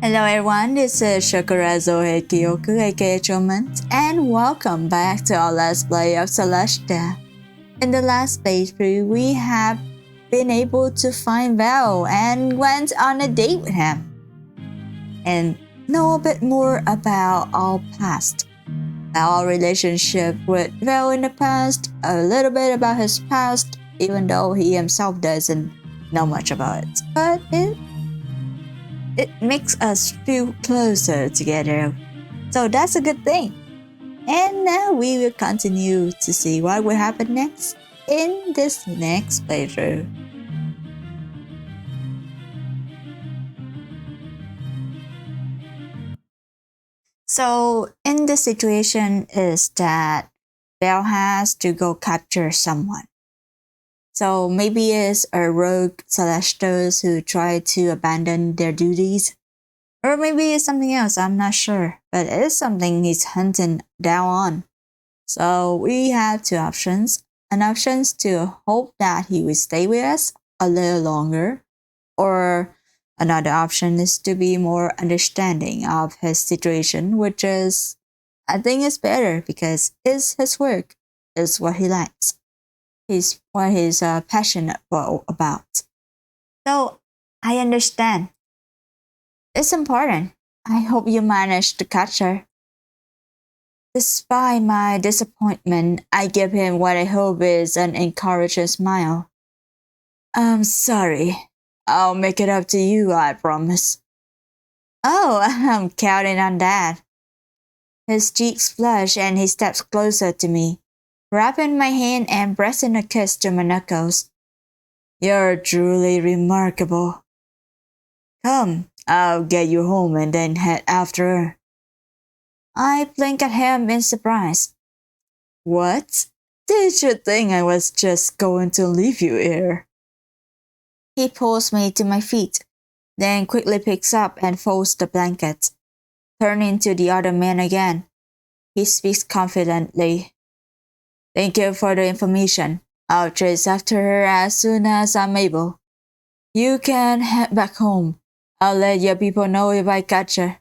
Hello everyone, this is Shokora Zouheikyoku aka chocomint, and welcome back to our Let's Play of Celestia. In the last playthrough, we have been able to find Val and went on a date with him. And know a bit more about our past. Our relationship with Val in the past, a little bit about his past, even though he himself doesn't know much about it. But it makes us feel closer together. So that's a good thing. And now we will continue to see what will happen next in this next playthrough. So in this situation is that Belle has to go capture someone. So maybe it's a rogue Celestials who try to abandon their duties. Or maybe it's something else, I'm not sure. But it's something he's hunting down on. So we have two options. An option is to hope that he will stay with us a little longer. Or another option is to be more understanding of his situation, which is, I think is better because it's his work. It's what he likes. It's what he's passionate about. So I understand. It's important. I hope you managed to catch her. Despite my disappointment, I give him what I hope is an encouraging smile. I'm sorry. I'll make it up to you, I promise. Oh, I'm counting on that. His cheeks flush and he steps closer to me, wrapping my hand and pressing a kiss to my knuckles. You're truly remarkable. Come, I'll get you home and then head after her. I blink at him in surprise. What? Did you think I was just going to leave you here? He pulls me to my feet, then quickly picks up and folds the blanket. Turning to the other man again, he speaks confidently. Thank you for the information. I'll chase after her as soon as I'm able. You can head back home. I'll let your people know if I catch her.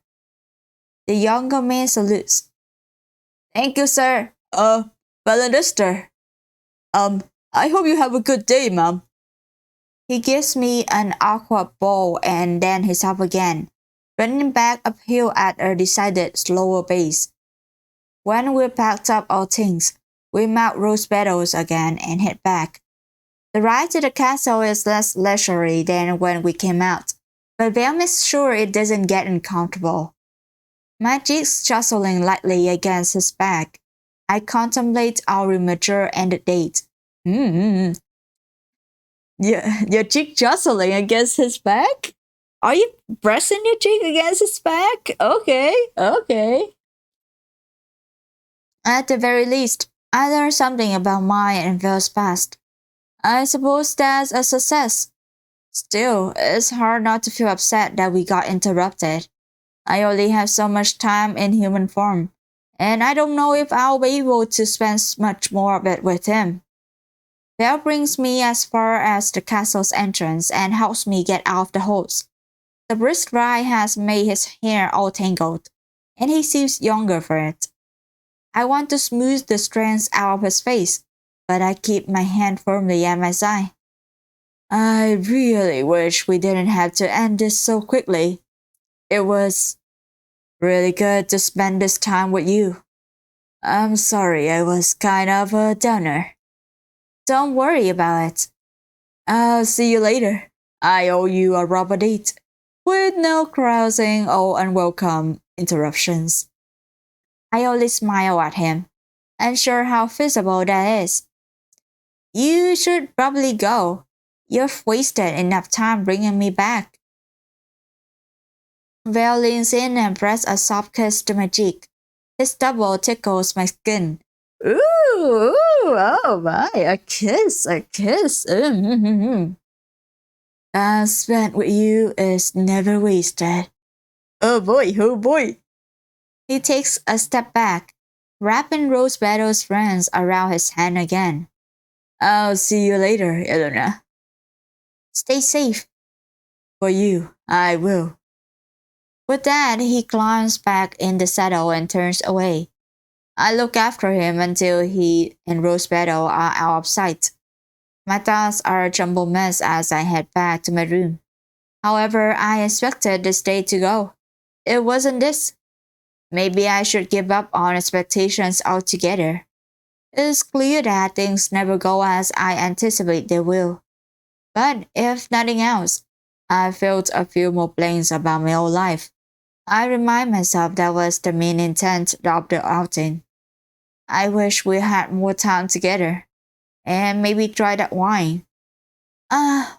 The younger man salutes. Thank you, sir. Valentister. I hope you have a good day, ma'am. He gives me an awkward bow and then he's up again, running back uphill at a decided slower pace. When we've packed up our things, we mount rose petals again and head back. The ride to the castle is less leisurely than when we came out, but Belle makes sure it doesn't get uncomfortable. My cheeks jostling lightly against his back. I contemplate our immature end date. Yeah, your cheek jostling against his back? Are you pressing your cheek against his back? Okay. At the very least, I learned something about mine and Vel's past. I suppose that's a success. Still, it's hard not to feel upset that we got interrupted. I only have so much time in human form, and I don't know if I'll be able to spend much more of it with him. Belle brings me as far as the castle's entrance and helps me get out of the hose. The brisk ride has made his hair all tangled, and he seems younger for it. I want to smooth the strands out of his face, but I keep my hand firmly at my side. I really wish we didn't have to end this so quickly. It was really good to spend this time with you. I'm sorry I was kind of a downer. Don't worry about it. I'll see you later. I owe you a rubber date, with no carousing or unwelcome interruptions. I only smile at him, unsure how feasible that is. You should probably go. You've wasted enough time bringing me back. Val leans in and presses a soft kiss to my cheek. His double tickles my skin. Ooh, oh my, a kiss. Time spent with you is never wasted. Oh boy. He takes a step back, wrapping rose petals strands around his hand again. I'll see you later, Elena. Stay safe. For you, I will. With that, he climbs back in the saddle and turns away. I look after him until he and Rosebettle are out of sight. My thoughts are a jumbled mess as I head back to my room. However, I expected this day to go. It wasn't this. Maybe I should give up on expectations altogether. It's clear that things never go as I anticipate they will. But if nothing else, I felt a few more blanks about my own life. I remind myself that was the main intent of the outing. I wish we had more time together, and maybe try that wine.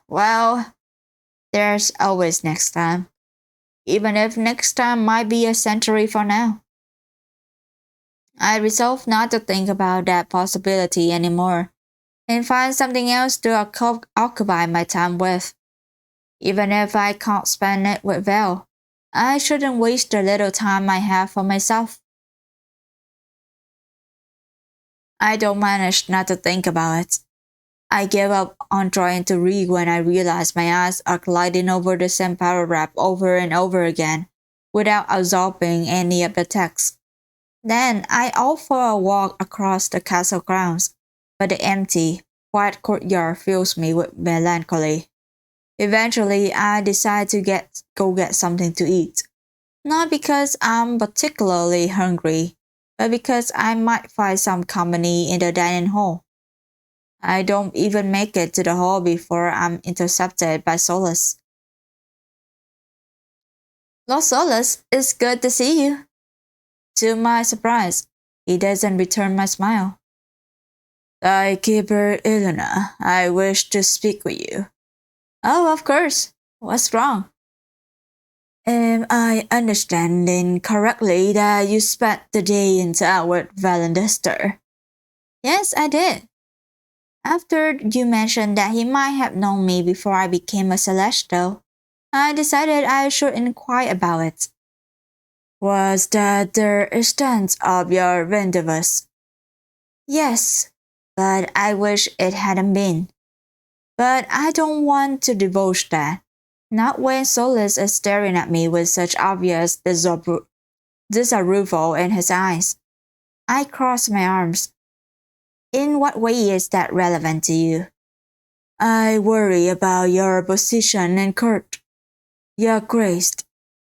Well, there's always next time. Even if next time might be a century from now. I resolve not to think about that possibility anymore and find something else to occupy my time with. Even if I can't spend it with Val, I shouldn't waste the little time I have for myself. I don't manage not to think about it. I give up on trying to read when I realize my eyes are gliding over the same paragraph over and over again without absorbing any of the text. Then I opt for a walk across the castle grounds, but the empty, quiet courtyard fills me with melancholy. Eventually, I decide to go get something to eat. Not because I'm particularly hungry, but because I might find some company in the dining hall. I don't even make it to the hall before I'm intercepted by Solus. Lord Solus, it's good to see you. To my surprise, he doesn't return my smile. Thy keeper Elena, I wish to speak with you. Oh, of course. What's wrong? Am I understanding correctly that you spent the day in town with Valendister? Yes, I did. After you mentioned that he might have known me before I became a Celestial, I decided I should inquire about it. Was that the extent of your rendezvous? Yes, but I wish it hadn't been. But I don't want to divulge that. Not when Solus is staring at me with such obvious disapproval in his eyes. I cross my arms. In what way is that relevant to you? I worry about your position in court. Your Grace,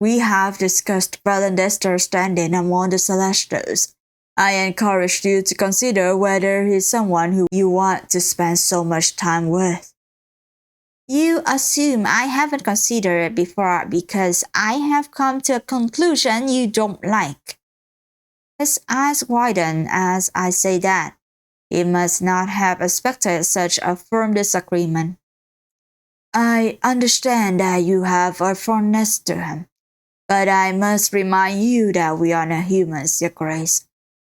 we have discussed Valendister's standing among the Celestials. I encourage you to consider whether he's someone who you want to spend so much time with. You assume I haven't considered it before because I have come to a conclusion you don't like. His eyes widen as I say that. He must not have expected such a firm disagreement. I understand that you have a fondness to him, but I must remind you that we are not humans, Your Grace.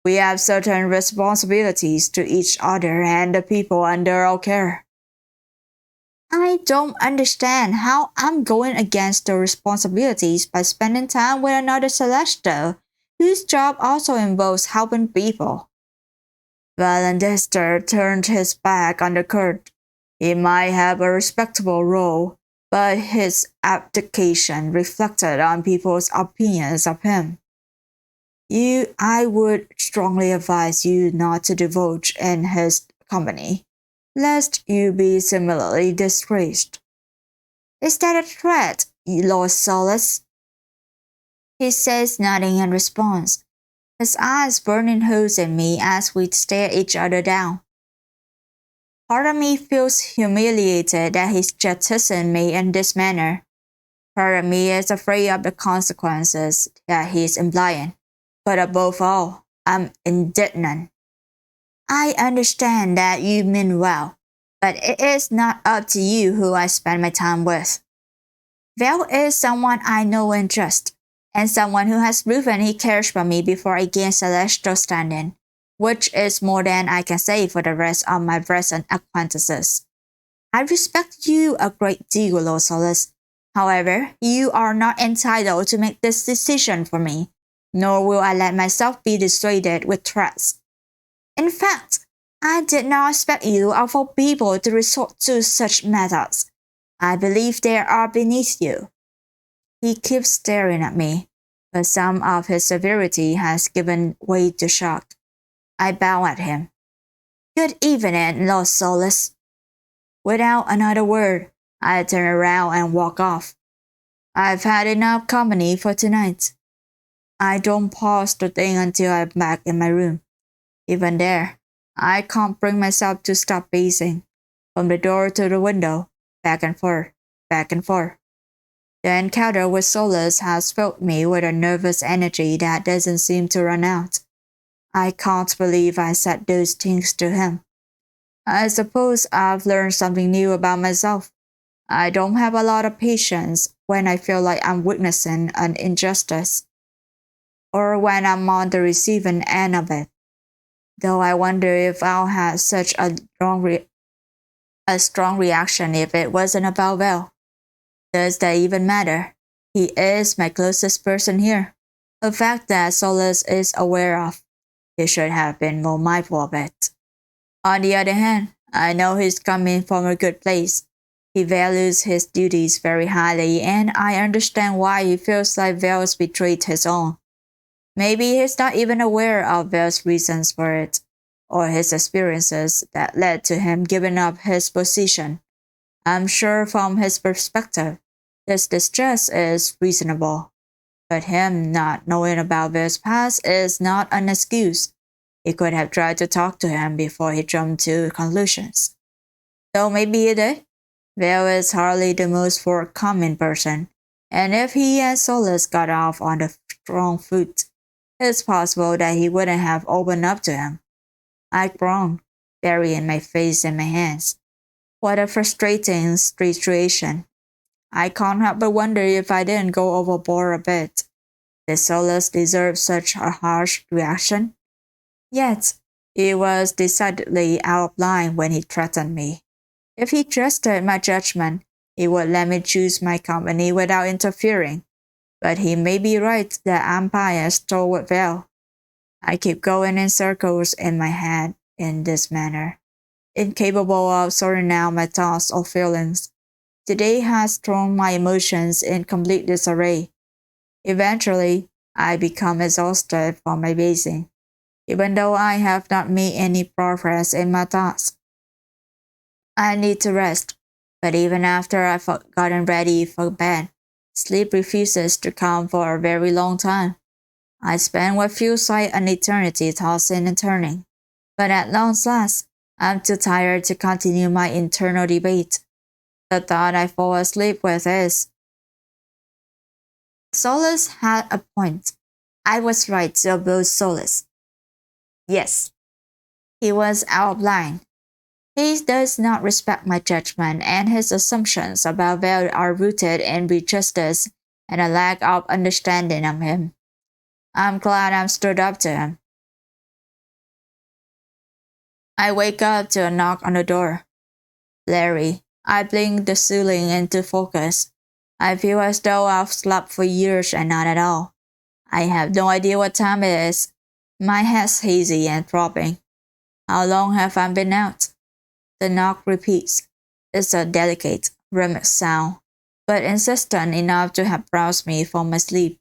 We have certain responsibilities to each other and the people under our care. I don't understand how I'm going against the responsibilities by spending time with another Celestial, whose job also involves helping people. Valendister turned his back on the court. He might have a respectable role, but his abdication reflected on people's opinions of him. I would strongly advise you not to divulge in his company, lest you be similarly disgraced. Is that a threat, Lord Solus? He says nothing in response, his eyes burning holes in me as we stare each other down. Part of me feels humiliated that he's jettisoned me in this manner. Part of me is afraid of the consequences that he's implying. But above all, I'm indignant. I understand that you mean well, but it is not up to you who I spend my time with. Val is someone I know and trust, and someone who has proven he cares for me before I gain celestial standing, which is more than I can say for the rest of my present acquaintances. I respect you a great deal, Lord Solus. However, you are not entitled to make this decision for me, nor will I let myself be dissuaded with threats. In fact, I did not expect you of all people to resort to such methods. I believe they are beneath you. He keeps staring at me, but some of his severity has given way to shock. I bow at him. Good evening, Los Solis. Without another word, I turn around and walk off. I've had enough company for tonight. I don't pause to think until I'm back in my room. Even there, I can't bring myself to stop pacing, from the door to the window, back and forth, back and forth. The encounter with Solis has filled me with a nervous energy that doesn't seem to run out. I can't believe I said those things to him. I suppose I've learned something new about myself. I don't have a lot of patience when I feel like I'm witnessing an injustice, or when I'm on the receiving end of it. Though I wonder if I'll have such a strong reaction if it wasn't about Val. Does that even matter? He is my closest person here, a fact that Solis is aware of. He should have been more mindful of it. On the other hand, I know he's coming from a good place. He values his duties very highly, and I understand why he feels like Val's betrayed his own. Maybe he's not even aware of Val's reasons for it, or his experiences that led to him giving up his position. I'm sure from his perspective, this distress is reasonable. But him not knowing about Val's past is not an excuse. He could have tried to talk to him before he jumped to conclusions. Though maybe he did. Val is hardly the most forthcoming person, and if he and Solis got off on the wrong foot, it's possible that he wouldn't have opened up to him. I groaned, burying my face in my hands. What a frustrating situation. I can't help but wonder if I didn't go overboard a bit. Did Solis deserve such a harsh reaction? Yet, he was decidedly out of line when he threatened me. If he trusted my judgment, he would let me choose my company without interfering. But he may be right that I'm biased toward Val. I keep going in circles in my head in this manner, incapable of sorting out my thoughts or feelings. Today has thrown my emotions in complete disarray. Eventually, I become exhausted from my pacing, even though I have not made any progress in my thoughts. I need to rest, but even after I've gotten ready for bed, sleep refuses to come for a very long time. I spend what feels like an eternity tossing and turning, but at long last, I'm too tired to continue my internal debate. The thought I fall asleep with is, Solis had a point. I was right to oppose Solis. Yes, he was out of line. He does not respect my judgment, and his assumptions about Val are rooted in prejudice and a lack of understanding of him. I'm glad I stood up to him. I wake up to a knock on the door. Larry, I blink the ceiling into focus. I feel as though I've slept for years and not at all. I have no idea what time it is. My head's hazy and throbbing. How long have I been out? The knock repeats. It's a delicate, rhythmic sound, but insistent enough to have roused me from my sleep.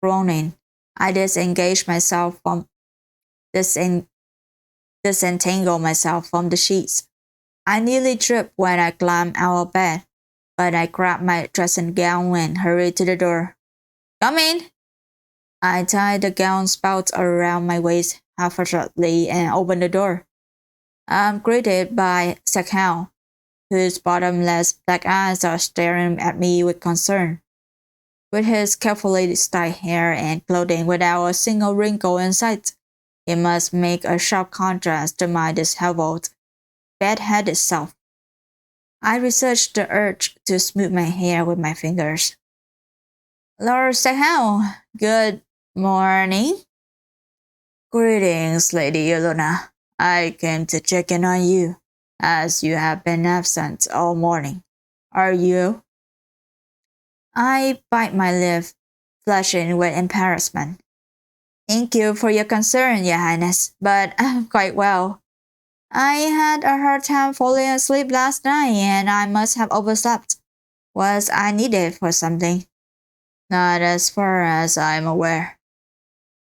Groaning, I disentangle myself from the sheets. I nearly trip when I climb out of bed, but I grab my dressing gown and hurry to the door. Come in! I tie the gown spout around my waist half-heartedly and open the door. I'm greeted by Zouheikyoku, whose bottomless black eyes are staring at me with concern. With his carefully styled hair and clothing without a single wrinkle in sight, he must make a sharp contrast to my disheveled, bad-headed self. I resist the urge to smooth my hair with my fingers. Lord Zouheikyoku, good morning. Greetings, Lady Yelena. I came to check in on you, as you have been absent all morning. Are you? I bite my lip, flushing with embarrassment. Thank you for your concern, Your Highness, but I'm quite well. I had a hard time falling asleep last night, and I must have overslept. Was I needed for something? Not as far as I'm aware.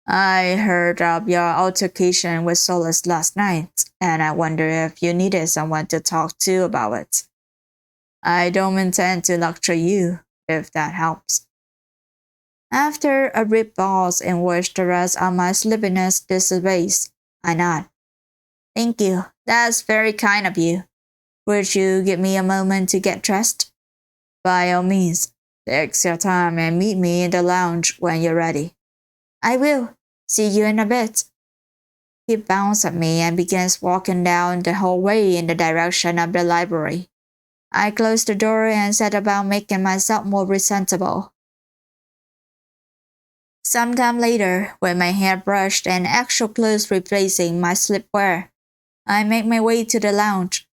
I heard of your altercation with Solus last night, and I wonder if you needed someone to talk to about it. I don't intend to lecture you, if that helps. After a brief pause in which the rest of my sleepiness dissipates, I nod. Thank you. That's very kind of you. Would you give me a moment to get dressed? By all means, take your time and meet me in the lounge when you're ready. I will. See you in a bit. He bounced at me and begins walking down the hallway in the direction of the library. I closed the door and set about making myself more presentable. Sometime later, with my hair brushed and actual clothes replacing my sleepwear, I make my way to the lounge.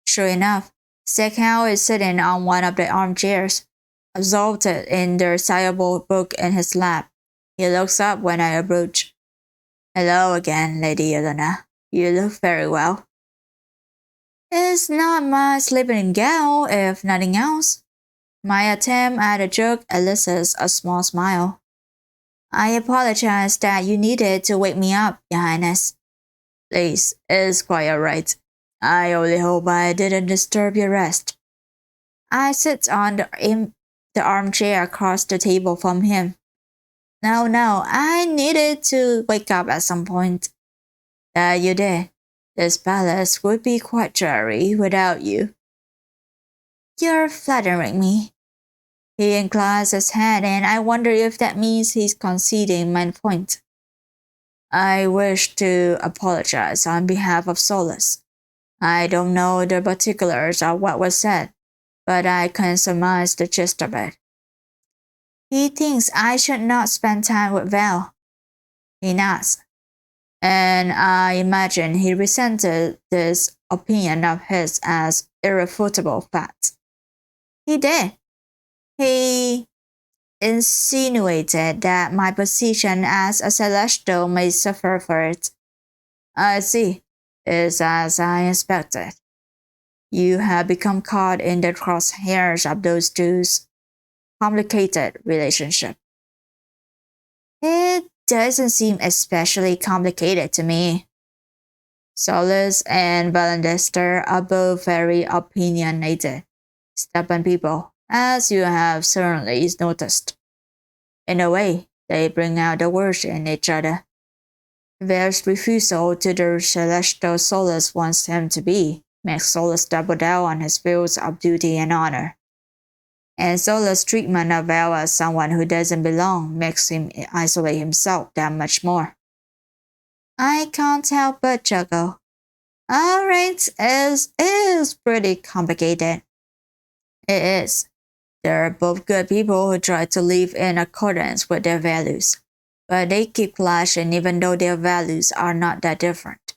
Sure enough, Zouheikyoku is sitting on one of the armchairs, absorbed in the recitable book in his lap. He looks up when I approach. Hello again, Lady Elena. You look very well. It's not my sleeping gown, if nothing else. My attempt at a joke elicits a small smile. I apologize that you needed to wake me up, Your Highness. Please, it's quite alright. I only hope I didn't disturb your rest. I sit on the armchair across the table from him. No, I needed to wake up at some point. That you did. This palace would be quite dreary without you. You're flattering me. He inclines his head, and I wonder if that means he's conceding my point. I wish to apologize on behalf of Solus. I don't know the particulars of what was said, but I can surmise the gist of it. He thinks I should not spend time with Val. He nods. And I imagine he resented this opinion of his as irrefutable fact. He did. He insinuated that my position as a celestial may suffer for it. I see. It's as I expected. You have become caught in the crosshairs of those two's complicated relationship. It doesn't seem especially complicated to me. Solus and Valandester are both very opinionated, stubborn people, as you have certainly noticed. In a way, they bring out the worst in each other. Val's refusal to the celestial Solus wants him to be makes Solus double down on his views of duty and honor. And Solus' treatment of Val as someone who doesn't belong makes him isolate himself that much more. I can't help but chuckle. Alright, it is pretty complicated. It is. They're both good people who try to live in accordance with their values, but they keep clashing even though their values are not that different.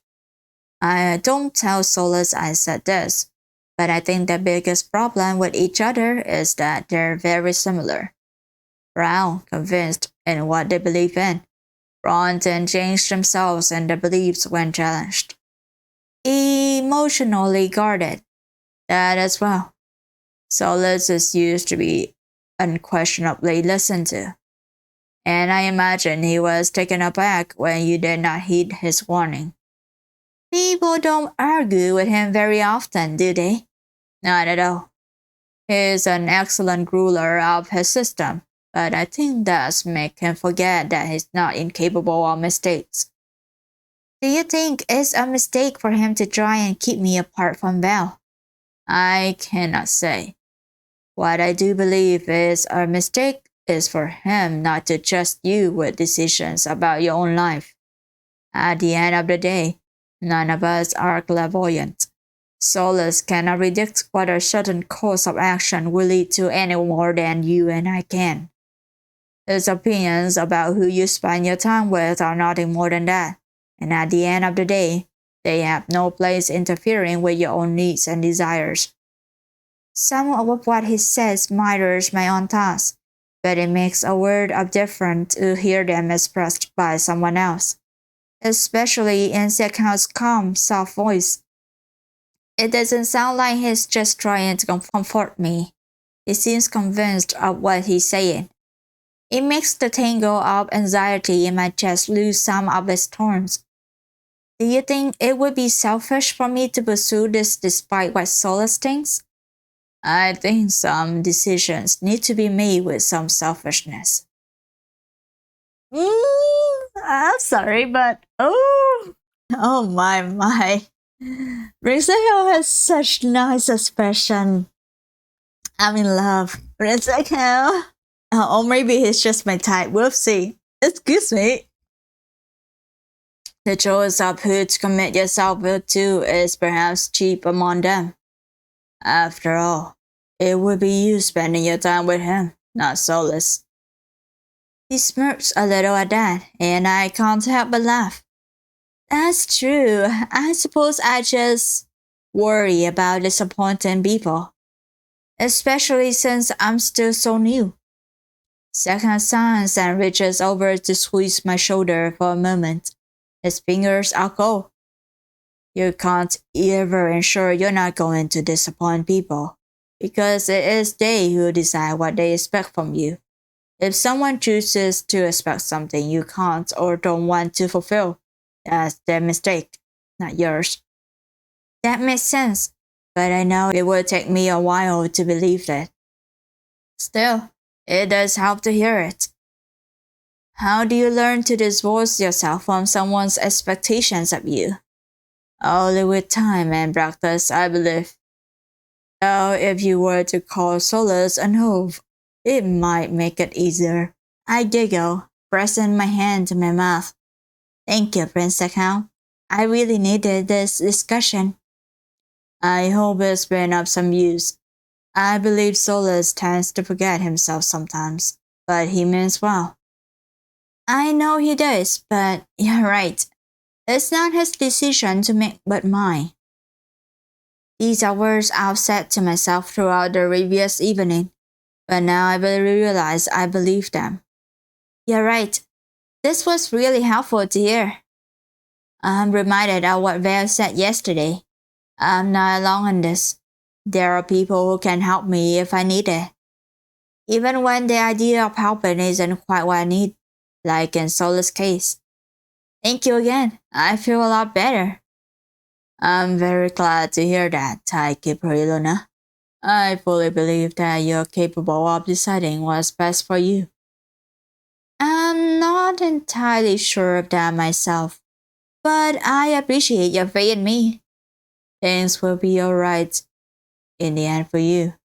I don't tell Solus I said this, but I think the biggest problem with each other is that they're very similar. Brown, convinced in what they believe in, Front and change themselves and their beliefs when challenged. Emotionally guarded, that as well. Solus is used to be unquestionably listened to, and I imagine he was taken aback when you did not heed his warning. People don't argue with him very often, do they? Not at all. He's an excellent ruler of his system, but I think does make him forget that he's not incapable of mistakes. Do you think it's a mistake for him to try and keep me apart from Val? I cannot say. What I do believe is a mistake is for him not to trust you with decisions about your own life. At the end of the day, none of us are clairvoyant. Solus cannot predict what a certain course of action will lead to any more than you and I can. His opinions about who you spend your time with are nothing more than that, and at the end of the day, they have no place interfering with your own needs and desires. Some of what he says mirrors my own thoughts, but it makes a world of difference to hear them expressed by someone else, especially in Zouheikyoku's calm, soft voice. It doesn't sound like he's just trying to comfort me. He seems convinced of what he's saying. It makes the tangle of anxiety in my chest lose some of its thorns. Do you think it would be selfish for me to pursue this despite what Solace thinks? I think some decisions need to be made with some selfishness. I'm sorry, but oh my. Rizzo has such nice expression. I'm in love. Rizzo. Or maybe he's just my type. Whoopsie. Excuse me. The choice of who to commit yourself to is perhaps chief among them. After all, it would be you spending your time with him, not Solace. He smirks a little at that, and I can't help but laugh. That's true. I suppose I just worry about disappointing people, especially since I'm still so new. Second sighs and reaches over to squeeze my shoulder for a moment. His fingers are cold. You can't ever ensure you're not going to disappoint people, because it is they who decide what they expect from you. If someone chooses to expect something you can't or don't want to fulfill, that's their mistake, not yours. That makes sense, but I know it will take me a while to believe that. Still, it does help to hear it. How do you learn to divorce yourself from someone's expectations of you? Only with time and practice, I believe. Though if you were to call Solace an oath, it might make it easier. I giggle, pressing my hand to my mouth. Thank you, Prince Account. I really needed this discussion. I hope it's been of some use. I believe Solace tends to forget himself sometimes, but he means well. I know he does, but you're right. It's not his decision to make but mine. These are words I've said to myself throughout the previous evening, but now I really realize I believe them. You're right. This was really helpful to hear. I'm reminded of what Val said yesterday. I'm not alone in this. There are people who can help me if I need it. Even when the idea of helping isn't quite what I need, like in Solace's case. Thank you again. I feel a lot better. I'm very glad to hear that, Timekeeper Ilona. I fully believe that you're capable of deciding what's best for you. I'm not entirely sure of that myself, but I appreciate your faith in me. Things will be alright in the end for you.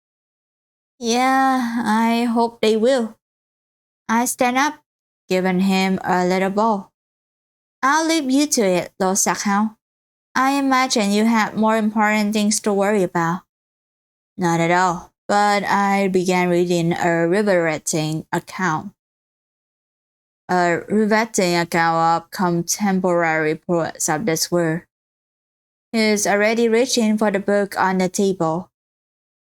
Yeah, I hope they will. I stand up, giving him a little bow. I'll leave you to it, Losakhound. I imagine you have more important things to worry about. Not at all, but I began reading a riveting account. A riveting account of contemporary poets of this world. He's already reaching for the book on the table.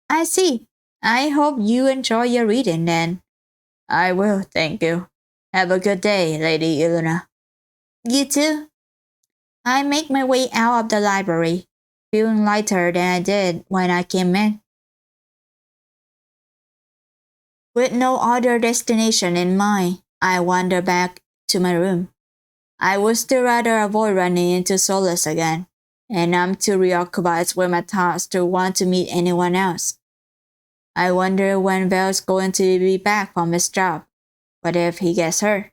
I see. I hope you enjoy your reading then. I will, thank you. Have a good day, Lady Ilona. You too. I make my way out of the library, feeling lighter than I did when I came in. With no other destination in mind, I wander back to my room. I would still rather avoid running into Solace again, and I'm too preoccupied with my thoughts to want to meet anyone else. I wonder when Val's going to be back from his job. What if he gets hurt?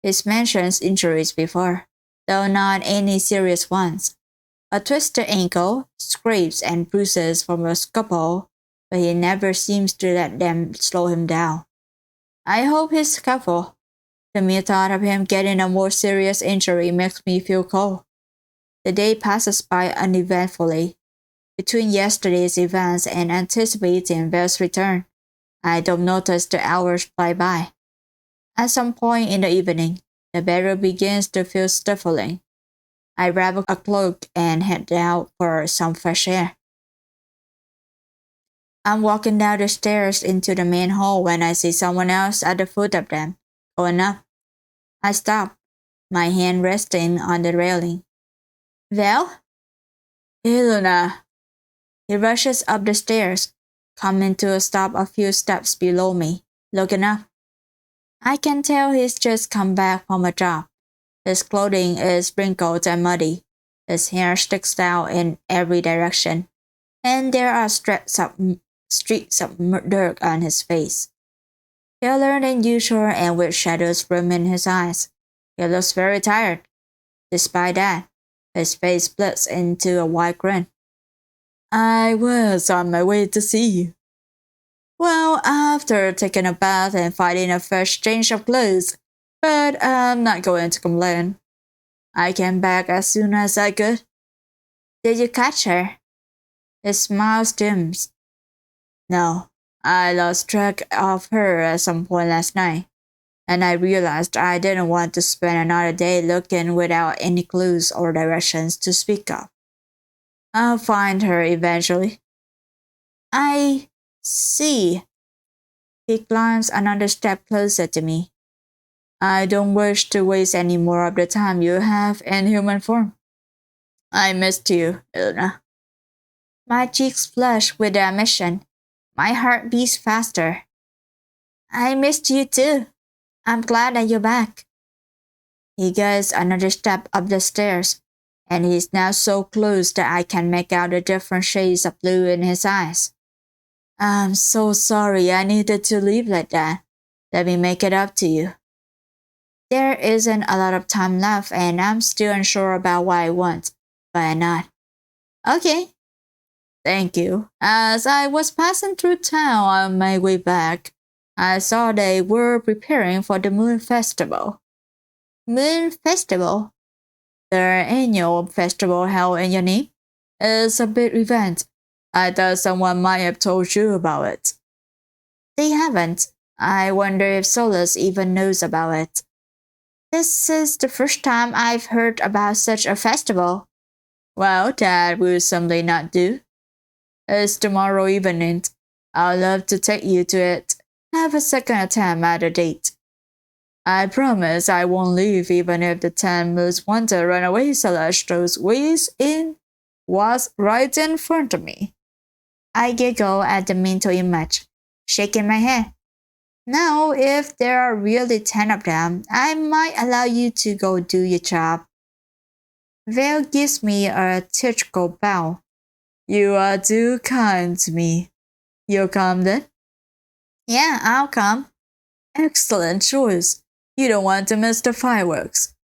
He's mentioned injuries before, though not any serious ones. A twisted ankle, scrapes and bruises from a scuffle, but he never seems to let them slow him down. I hope he's careful. The mere thought of him getting a more serious injury makes me feel cold. The day passes by uneventfully. Between yesterday's events and anticipating Val's return, I don't notice the hours fly by. At some point in the evening, the bedroom begins to feel stifling. I grab a cloak and head out for some fresh air. I'm walking down the stairs into the main hall when I see someone else at the foot of them, going up. I stop, my hand resting on the railing. Val? Ilona. He rushes up the stairs, coming to a stop a few steps below me, looking up. I can tell he's just come back from a job. His clothing is wrinkled and muddy. His hair sticks out in every direction, and there are streaks of dirt on his face. Paler than usual and with shadows rimming his eyes. He looks very tired. Despite that, his face splits into a wide grin. I was on my way to see you. Well, after taking a bath and finding a fresh change of clothes, but I'm not going to complain. I came back as soon as I could. Did you catch her? His smile dims. No, I lost track of her at some point last night, and I realized I didn't want to spend another day looking without any clues or directions to speak of. I'll find her eventually. I see. He climbs another step closer to me. I don't wish to waste any more of the time you have in human form. I missed you, Ilna. My cheeks flush with the admission. My heart beats faster. I missed you too. I'm glad that you're back. He goes another step up the stairs, and he's now so close that I can make out the different shades of blue in his eyes. I'm so sorry I needed to leave like that. Let me make it up to you. There isn't a lot of time left, and I'm still unsure about what I want, but I'm not. Okay. Thank you. As I was passing through town on my way back, I saw they were preparing for the Moon Festival. Moon Festival? Their annual festival held in your name? It's a big event. I thought someone might have told you about it. They haven't. I wonder if Solus even knows about it. This is the first time I've heard about such a festival. Well, that will simply not do. It's tomorrow evening. I'd love to take you to it. Have a second attempt at a date. I promise I won't leave even if the 10 most wanted runaway Celestials was right in front of me. I giggle at the mental image, shaking my head. Now, if there are really 10 of them, I might allow you to go do your job. Vale gives me a tearful bow. You are too kind to me. You'll come then? Yeah, I'll come. Excellent choice. You don't want to miss the fireworks.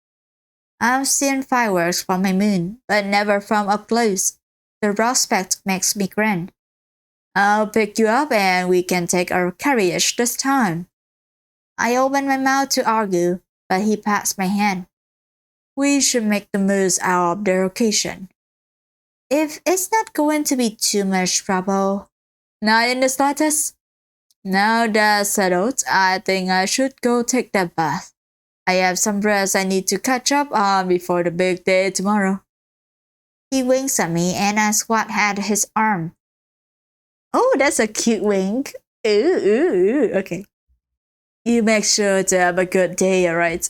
I've seen fireworks from my moon, but never from up close. The prospect makes me grin. I'll pick you up and we can take our carriage this time. I open my mouth to argue, but he pats my hand. We should make the most out of the occasion. If it's not going to be too much trouble. Not in the slightest. Now that's settled, I think I should go take that bath. I have some rest I need to catch up on before the big day tomorrow. He winks at me and I swat at his arm. Oh, that's a cute wink. Ooh, okay. You make sure to have a good day, alright?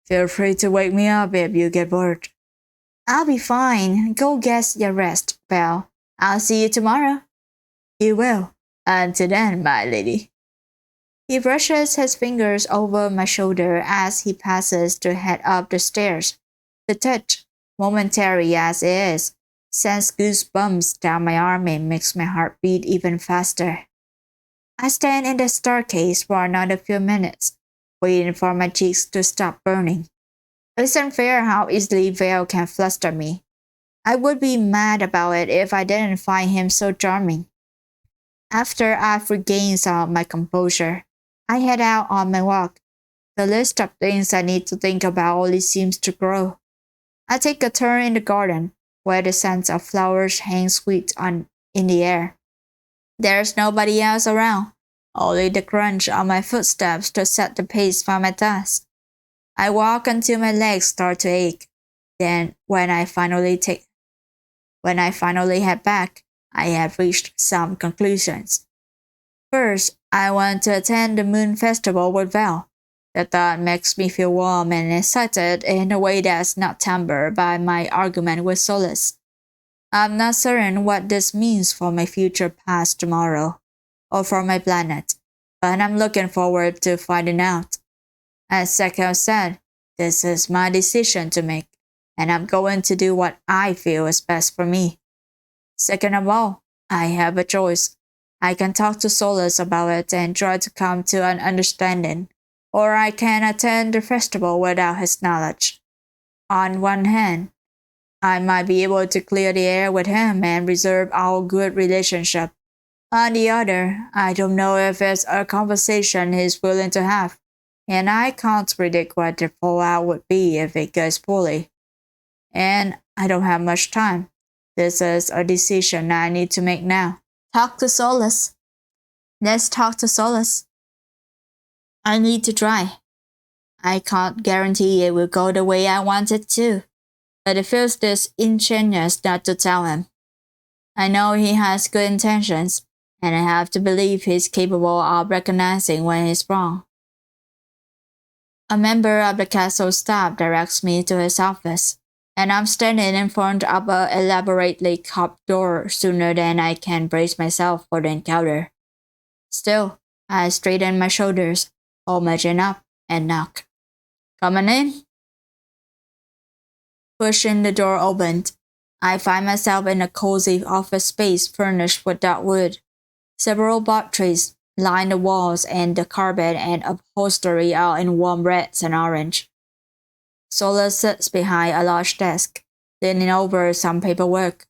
Feel free to wake me up if you get bored. I'll be fine. Go get your rest, Belle. I'll see you tomorrow. You will. Until then, my lady. He brushes his fingers over my shoulder as he passes to head up the stairs. The touch, momentary as it is, sends goosebumps down my arm and makes my heart beat even faster. I stand in the staircase for another few minutes, waiting for my cheeks to stop burning. It's unfair how easily Vale can fluster me. I would be mad about it if I didn't find him so charming. After I've regained some of my composure, I head out on my walk. The list of things I need to think about only seems to grow. I take a turn in the garden, where the scent of flowers hangs sweet in the air. There's nobody else around, only the crunch of my footsteps to set the pace for my task. I walk until my legs start to ache. Then, when I finally head back, I have reached some conclusions. First, I want to attend the Moon Festival with Val. The thought makes me feel warm and excited in a way that's not tempered by my argument with Solus. I'm not certain what this means for my future past tomorrow, or for my planet, but I'm looking forward to finding out. As Sekio said, this is my decision to make, and I'm going to do what I feel is best for me. Second of all, I have a choice. I can talk to Solus about it and try to come to an understanding, or I can attend the festival without his knowledge. On one hand, I might be able to clear the air with him and preserve our good relationship. On the other, I don't know if it's a conversation he's willing to have, and I can't predict what the fallout would be if it goes poorly. And I don't have much time. This is a decision I need to make now. Talk to Solus. Let's talk to Solus. I need to try. I can't guarantee it will go the way I want it to, but it feels disingenuous not to tell him. I know he has good intentions, and I have to believe he's capable of recognizing when he's wrong. A member of the castle staff directs me to his office, and I'm standing in front of an elaborately carved door sooner than I can brace myself for the encounter. Still, I straighten my shoulders, hold my chin up, and knock. Coming in? Pushing the door open, I find myself in a cozy office space furnished with dark wood. Several bark trees line the walls, and the carpet and upholstery are in warm reds and orange. Solus sits behind a large desk, leaning over some paperwork.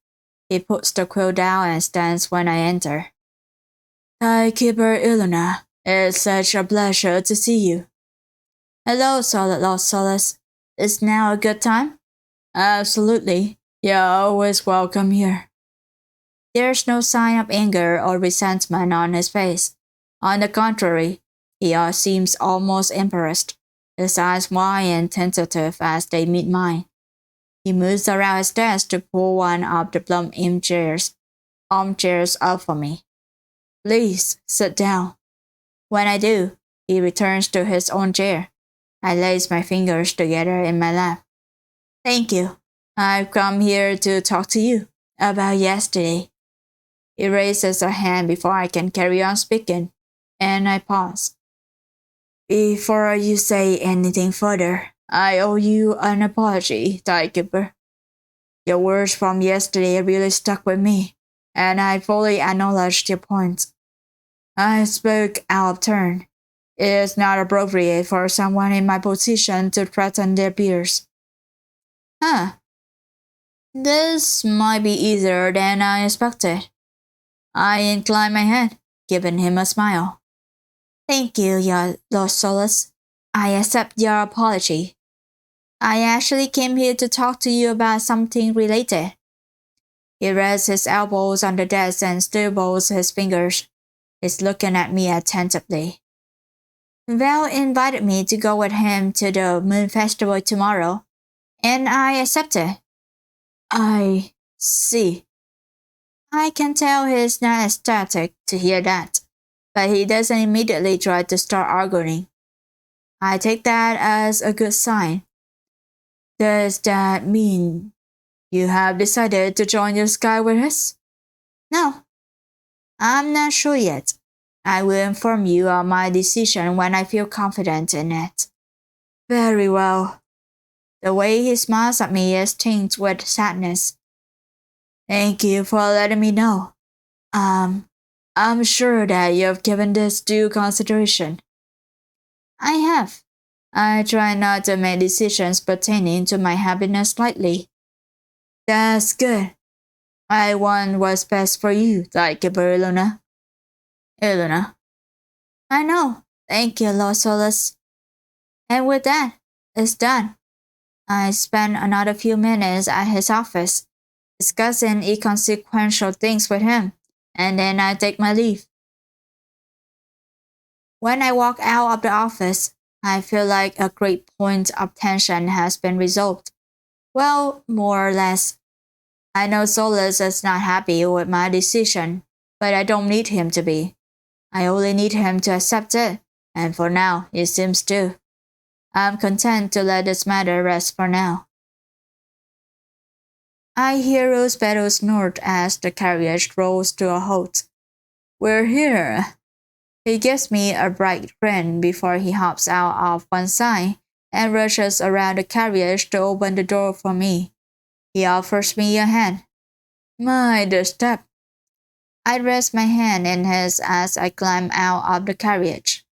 He puts the quill down and stands when I enter. Timekeeper Ilona, it's such a pleasure to see you. Hello, Lord Solus. Is now a good time? Absolutely. You're always welcome here. There's no sign of anger or resentment on his face. On the contrary, he seems almost impressed, his eyes wide and tentative as they meet mine. He moves around his desk to pull one of the plump armchairs up for me. Please, sit down. When I do, he returns to his own chair. I lace my fingers together in my lap. Thank you. I've come here to talk to you about yesterday. He raises a hand before I can carry on speaking, and I pause. Before you say anything further, I owe you an apology, Timekeeper. Your words from yesterday really stuck with me, and I fully acknowledge your points. I spoke out of turn. It is not appropriate for someone in my position to threaten their peers. Huh. This might be easier than I expected. I incline my head, giving him a smile. Thank you, Lord Solus. I accept your apology. I actually came here to talk to you about something related. He rests his elbows on the desk and stipbles his fingers. He's looking at me attentively. Val invited me to go with him to the Moon Festival tomorrow, and I accepted. I see. I can tell he's not ecstatic to hear that, but he doesn't immediately try to start arguing. I take that as a good sign. Does that mean you have decided to join your sky with us? No, I'm not sure yet. I will inform you of my decision when I feel confident in it. Very well. The way he smiles at me is tinged with sadness. Thank you for letting me know. I'm sure that you've given this due consideration. I have. I try not to make decisions pertaining to my happiness lightly. That's good. I want what's best for you, Timekeeper Ilona. Ilona. I know. Thank you, Lord Solus. And with that, it's done. I spend another few minutes at his office, discussing inconsequential things with him, and then I take my leave. When I walk out of the office, I feel like a great point of tension has been resolved. Well, more or less. I know Solus is not happy with my decision, but I don't need him to be. I only need him to accept it, and for now, he seems to. I'm content to let this matter rest for now. I hear Rose Petals snort as the carriage rolls to a halt. We're here. He gives me a bright grin before he hops out of one side and rushes around the carriage to open the door for me. He offers me a hand. Mind the step. I rest my hand in his as I climb out of the carriage.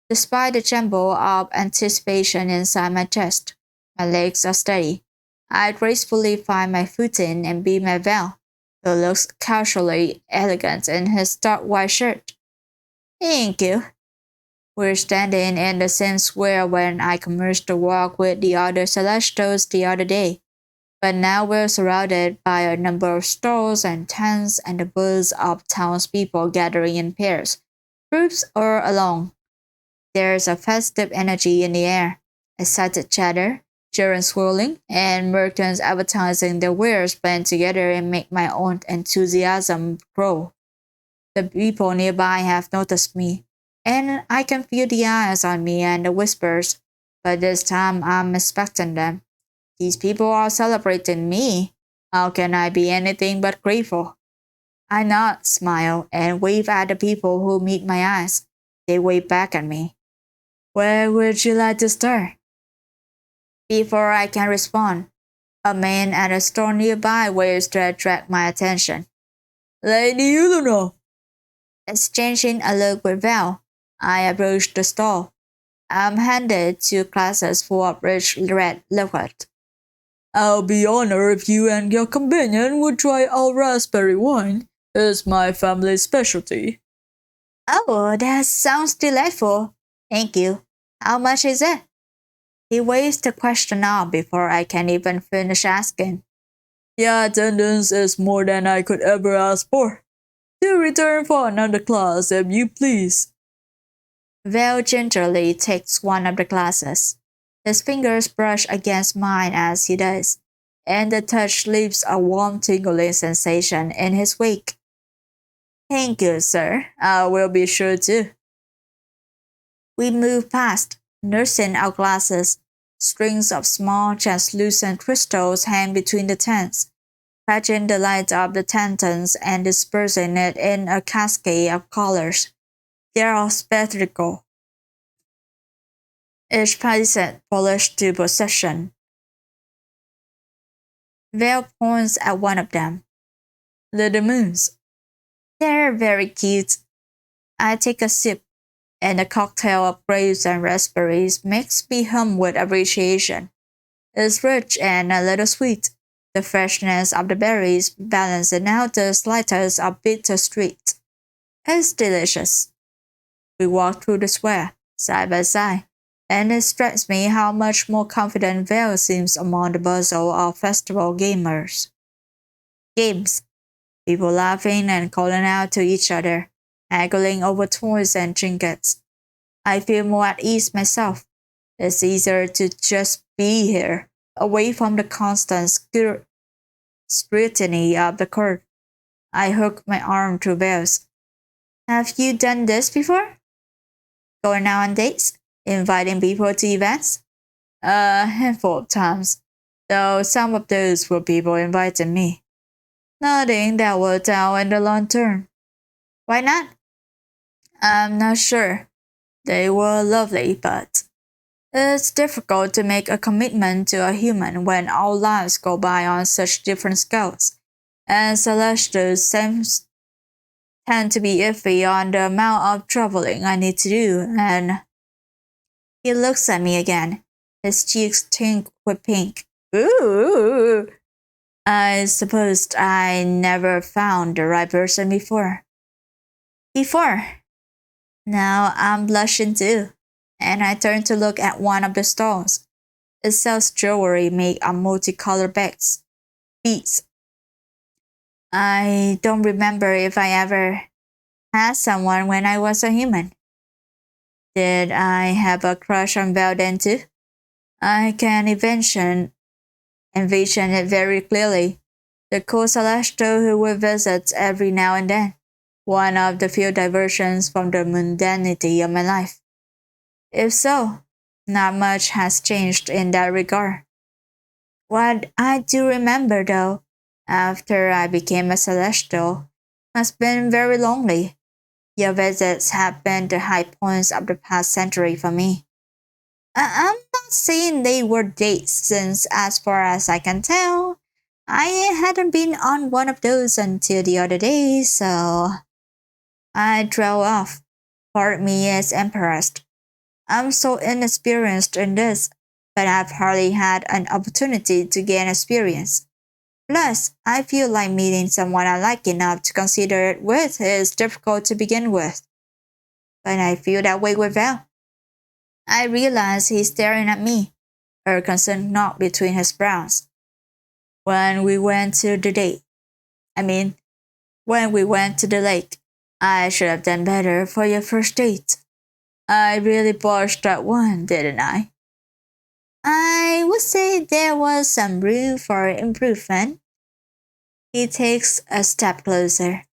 Despite the jumble of anticipation inside my chest, my legs are steady. I gracefully find my footing and beat my veil, who looks casually elegant in his dark white shirt. Thank you. We're standing in the same square when I commenced to walk with the other Celestials the other day. But now we're surrounded by a number of stalls and tents and the buzz of townspeople gathering in pairs, groups, or alone. There's a festive energy in the air, excited chatter, children swirling, and merchants advertising their wares blend together and make my own enthusiasm grow. The people nearby have noticed me, and I can feel the eyes on me and the whispers, but this time I'm expecting them. These people are celebrating me. How can I be anything but grateful? I nod, smile, and wave at the people who meet my eyes. They wave back at me. Where would you like to start? Before I can respond, a man at a store nearby waves to attract my attention. Lady Eleanor! Exchanging a look with Val, I approach the stall. I'm handed two glasses full of rich red liquid. I'll be honored if you and your companion would try our raspberry wine. It's my family's specialty. Oh, that sounds delightful. Thank you. How much is it? He waves the question off before I can even finish asking. Your attendance is more than I could ever ask for. To return for another class if you please. Val gingerly takes one of the glasses. His fingers brush against mine as he does, and the touch leaves a warm tingling sensation in his wake. Thank you, sir. I will be sure to. We move past, nursing our glasses. Strings of small, translucent crystals hang between the tents, catching the light of the lanterns and dispersing it in a cascade of colors. They are spectacle. Each patient polished to perfection. Val points at one of them. Little moons. They're very cute. I take a sip, and the cocktail of grapes and raspberries makes me hum with appreciation. It's rich and a little sweet, the freshness of the berries balancing out the slightest of bitter sweet. It's delicious. We walk through the square, side by side, and it strikes me how much more confident Val seems among the bustle of festival gamers. Games. People laughing and calling out to each other, haggling over toys and trinkets. I feel more at ease myself. It's easier to just be here, away from the constant scrutiny of the court. I hook my arm to Val's. Have you done this before? Going out on dates? Inviting people to events? A handful of times, though some of those were people inviting me. Nothing that worked out in the long term. Why not? I'm not sure. They were lovely, but it's difficult to make a commitment to a human when our lives go by on such different scales, and Celestia's seems tend to be iffy on the amount of traveling I need to do, and he looks at me again, his cheeks tinted with pink. Ooh! I supposed I never found the right person before. Now I'm blushing too, and I turn to look at one of the stalls. It sells jewelry made of multicolored beads. I don't remember if I ever had someone when I was a human. Did I have a crush on Val then too? I can envision it very clearly. The cool celestial who would visit every now and then. One of the few diversions from the mundanity of my life. If so, not much has changed in that regard. What I do remember though, after I became a celestial, has been very lonely. Your visits have been the high points of the past century for me. I'm not saying they were dates, since as far as I can tell, I hadn't been on one of those until the other day, so I drove off. Part of me is embarrassed. I'm so inexperienced in this, but I've hardly had an opportunity to gain experience. Plus, I feel like meeting someone I like enough to consider it with is difficult to begin with. But I feel that way with Val. I realize he's staring at me, a concerned knot between his brows. When we went to the date, I mean, when we went to the lake, I should have done better for your first date. I really botched that one, didn't I? I would say there was some room for improvement. He takes a step closer.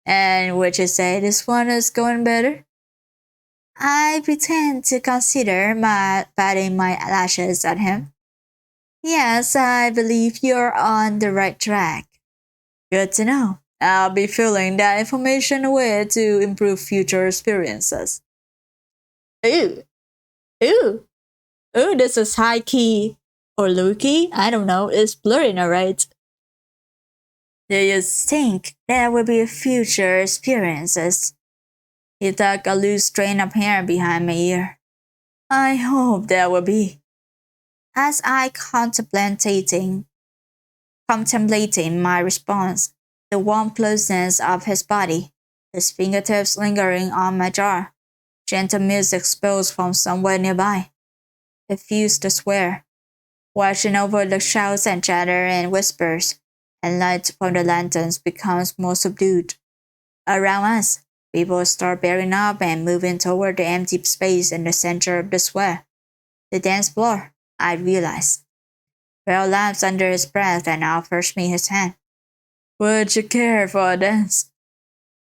And would you say this one is going better? I pretend to consider patting my lashes at him. Yes, I believe you're on the right track. Good to know. I'll be filling that information away to improve future experiences. Ooh, ooh, ooh, this is high key or low key? I don't know, it's blurry now, right? Do you think there will be future experiences? He tucked a loose strand of hair behind my ear. I hope there will be. As I contemplating my response, the warm closeness of his body, his fingertips lingering on my jaw, gentle music spills from somewhere nearby. It fused the square, watching over the shouts and chatter and whispers, and light from the lanterns becomes more subdued. Around us, people start bearing up and moving toward the empty space in the center of the square. The dance floor, I realize. Will laughs under his breath and offers me his hand. Would you care for a dance?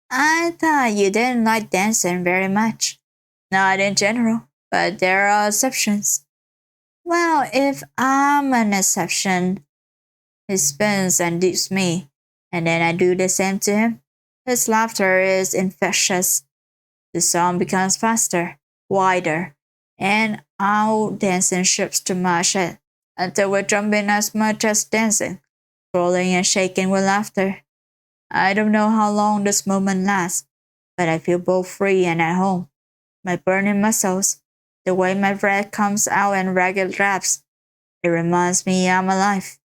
I thought you didn't like dancing very much. Not in general, but there are exceptions. Well, if I'm an exception, he spins and dips me, and then I do the same to him. His laughter is infectious. The song becomes faster, wider, and our dancing shifts to match it until we're jumping as much as dancing, rolling and shaking with laughter. I don't know how long this moment lasts, but I feel both free and at home. My burning muscles, the way my breath comes out in ragged raps, it reminds me I'm alive.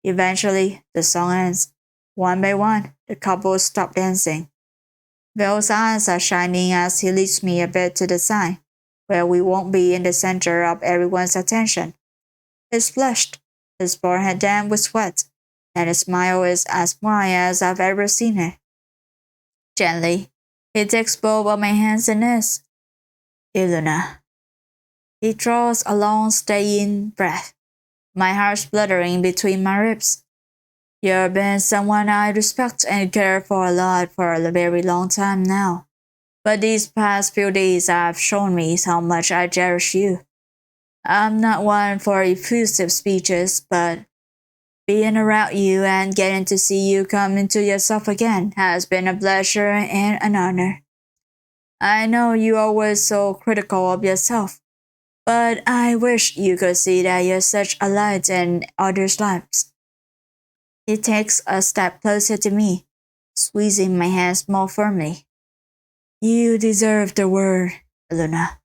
Eventually, the song ends. One by one, the couple stop dancing. Bill's eyes are shining as he leads me a bit to the side, where we won't be in the center of everyone's attention. He's flushed, his forehead damp with sweat, and his smile is as wide as I've ever seen it. Gently, he takes both of my hands in his. Iluna. He draws a long, staying breath, my heart spluttering between my ribs. You've been someone I respect and care for a lot for a very long time now. But these past few days have shown me how much I cherish you. I'm not one for effusive speeches, but being around you and getting to see you come into yourself again has been a pleasure and an honor. I know you're always so critical of yourself, but I wish you could see that you're such a light in others' lives. He takes a step closer to me, squeezing my hands more firmly. You deserve the word, Luna.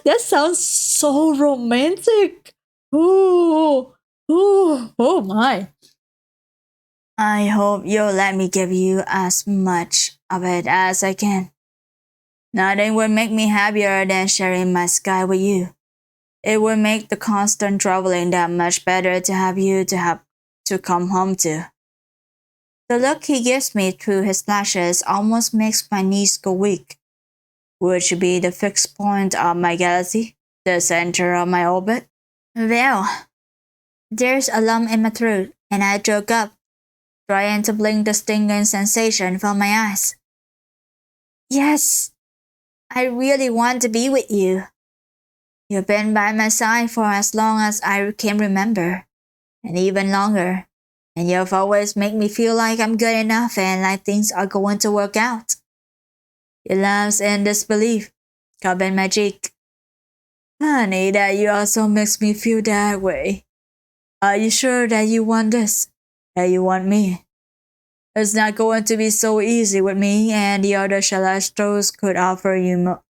That sounds so romantic. Oh my. I hope you'll let me give you as much of it as I can. Nothing would make me happier than sharing my sky with you. It would make the constant traveling that much better to have you to come home to. The look he gives me through his lashes almost makes my knees go weak. Would you be the fixed point of my galaxy, the center of my orbit? Well, there's a lump in my throat, and I choke up, trying to blink the stinging sensation from my eyes. Yes, I really want to be with you. You've been by my side for as long as I can remember, and even longer. And you've always made me feel like I'm good enough and like things are going to work out. He laughs in disbelief, cupping my cheek. Honey, that you also makes me feel that way. Are you sure that you want this? That you want me? It's not going to be so easy with me, and the other Celestials could offer you more.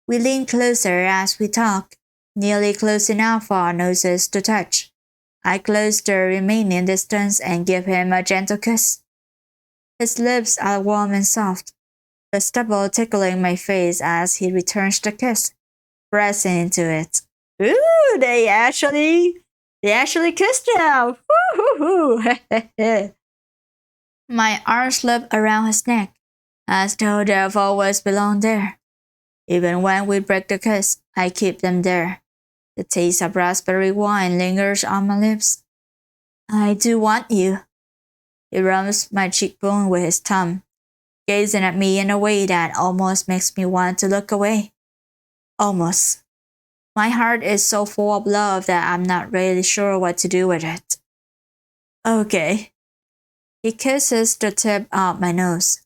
We lean closer as we talk, nearly close enough for our noses to touch. I close the remaining distance and give him a gentle kiss. His lips are warm and soft, the stubble tickling my face as he returns the kiss, pressing into it. Ooh, they actually kissed now. Woo-hoo-hoo. My arms slip around his neck, as though they've always belonged there. Even when we break the kiss, I keep them there. The taste of raspberry wine lingers on my lips. I do want you. He rubs my cheekbone with his thumb, gazing at me in a way that almost makes me want to look away. Almost. My heart is so full of love that I'm not really sure what to do with it. Okay. He kisses the tip of my nose.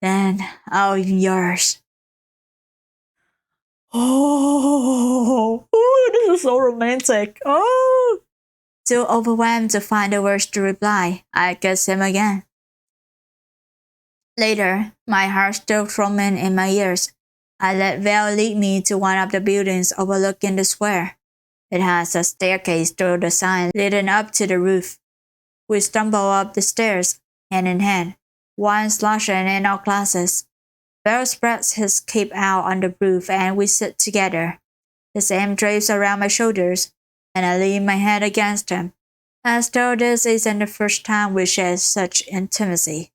Then I'll be yours. Oh, this is so romantic. Oh. Too overwhelmed to find the words to reply, I kiss him again. Later, my heart still thrumming in my ears, I let Val lead me to one of the buildings overlooking the square. It has a staircase through the sign leading up to the roof. We stumble up the stairs, hand in hand, one sloshing in our glasses. Val spreads his cape out on the roof and we sit together. His arm drapes around my shoulders, and I lean my head against him, as though this isn't the first time we share such intimacy.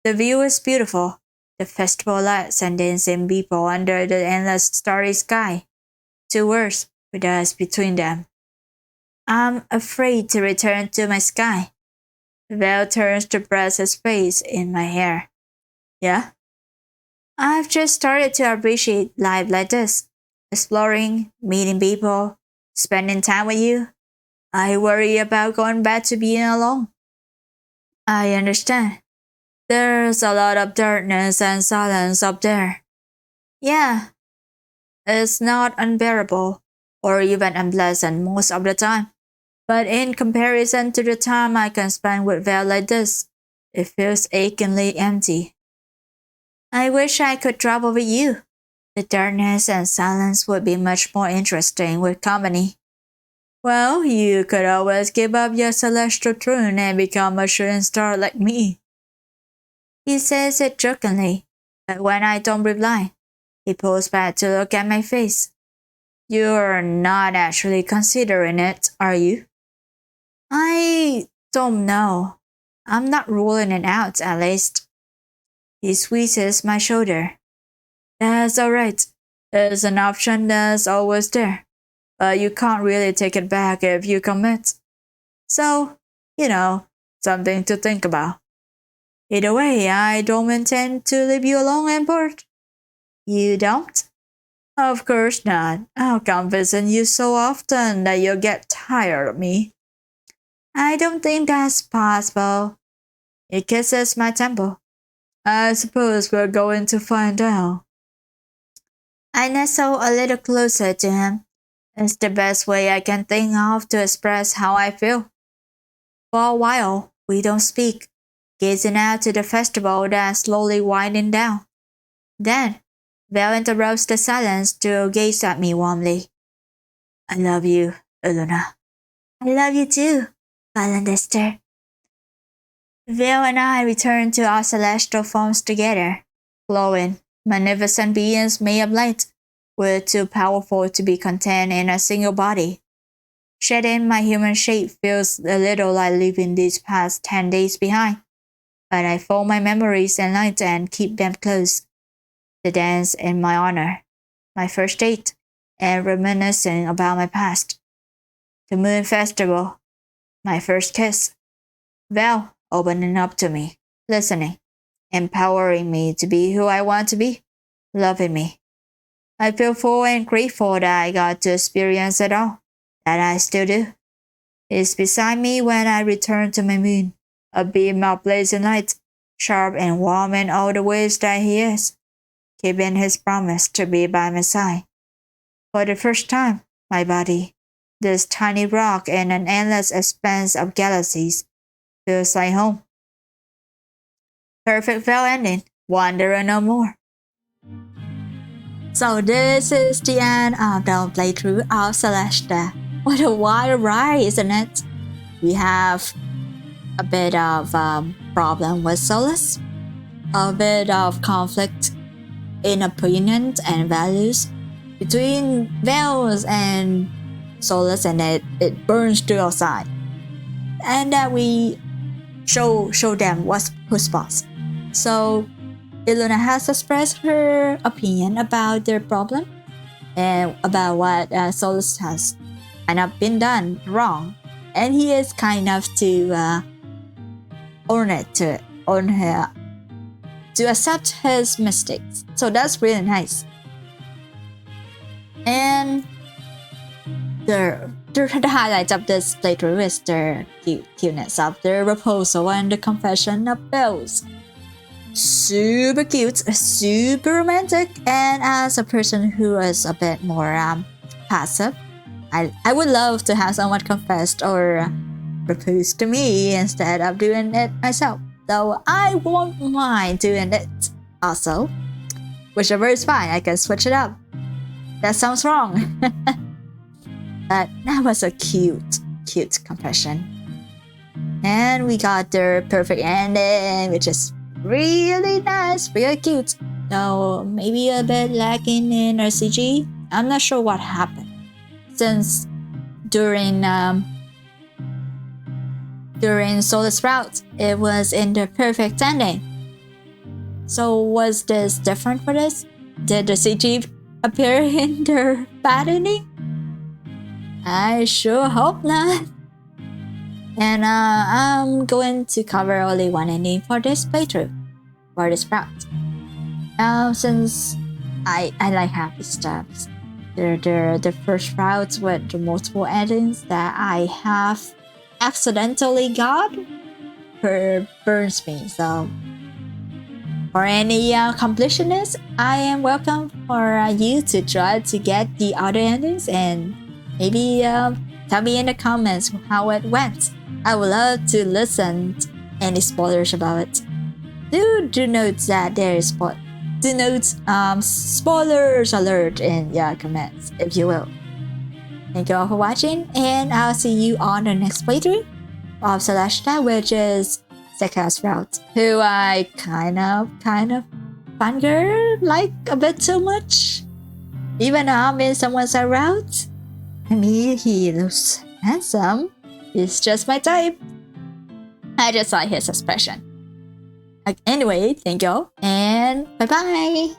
The view is beautiful, the festival lights and dancing people under the endless starry sky. 2 words with us between them. I'm afraid to return to my sky. Val turns to press his face in my hair. Yeah? I've just started to appreciate life like this. Exploring, meeting people, spending time with you. I worry about going back to being alone. I understand. There's a lot of darkness and silence up there. Yeah. It's not unbearable or even unpleasant most of the time. But in comparison to the time I can spend with Val like this, it feels achingly empty. I wish I could travel with you. The darkness and silence would be much more interesting with company. Well, you could always give up your celestial throne and become a shooting star like me. He says it jokingly, but when I don't reply, he pulls back to look at my face. You're not actually considering it, are you? I don't know. I'm not ruling it out, at least. He squeezes my shoulder. That's alright. It's an option that's always there. But you can't really take it back if you commit. So, something to think about. Either way, I don't intend to leave you alone and bored. You don't? Of course not. I'll come visit you so often that you'll get tired of me. I don't think that's possible. He kisses my temple. I suppose we're going to find out. I nestle a little closer to him. It's the best way I can think of to express how I feel. For a while, we don't speak, gazing out to the festival that's slowly winding down. Then, Val interrupts the silence to gaze at me warmly. I love you, Ilona. I love you too, Valendister. Val and I return to our celestial forms together, glowing, magnificent beings made of light. We're too powerful to be contained in a single body. Shedding my human shape feels a little like leaving these past 10 days behind, but I fold my memories in light and keep them close. The dance in my honor, my first date, and reminiscing about my past. The moon festival, my first kiss. Val opening up to me, listening, empowering me to be who I want to be, loving me. I feel full and grateful that I got to experience it all, that I still do. He's beside me when I return to my moon, a beam of blazing light, sharp and warm in all the ways that he is, keeping his promise to be by my side. For the first time, my body, this tiny rock in an endless expanse of galaxies, feels like home. Perfect well ending, wanderer no more. So this is the end of the playthrough of Celestia. What a wild ride, isn't it? We have a bit of problem with Solus, a bit of conflict in opinions and values between Veils and Solus, and it burns to outside. And that we show them who's boss. So Iluna has expressed her opinion about their problem and about what Solus has kind of been done wrong, and he is kind of to accept his mistakes. So that's really nice. And the highlight of this playthrough is the cuteness of the proposal and the confession of Bells. Super cute, super romantic, and as a person who is a bit more passive, I would love to have someone confess or propose to me instead of doing it myself. Though I won't mind doing it also. Whichever is fine, I can switch it up. That sounds wrong. But that was a cute confession. And we got the perfect ending, which is really nice, really cute. Though maybe a bit lacking in RCG. I'm not sure what happened. Since during Solus Route, it was in the perfect ending. So was this different for this? Did the CG appear in the bad ending? I sure hope not. And I'm going to cover only one ending for this playthrough, for this route. Since I like happy stuffs. The first routes with the multiple endings that I have accidentally got burns me. So for any completionists, I am welcome for you to try to get the other endings and maybe tell me in the comments how it went. I would love to listen to any spoilers about it. Do note that there is spoilers alert in your comments, if you will. Thank you all for watching, and I'll see you on the next playthrough of Celestia, which is Zouheikyoku's route, who I kind of fangirl like a bit too much. Even though I'm in someone's route, I mean, he looks handsome. He's just my type. I just like his expression. Anyway, thank you all, and bye-bye.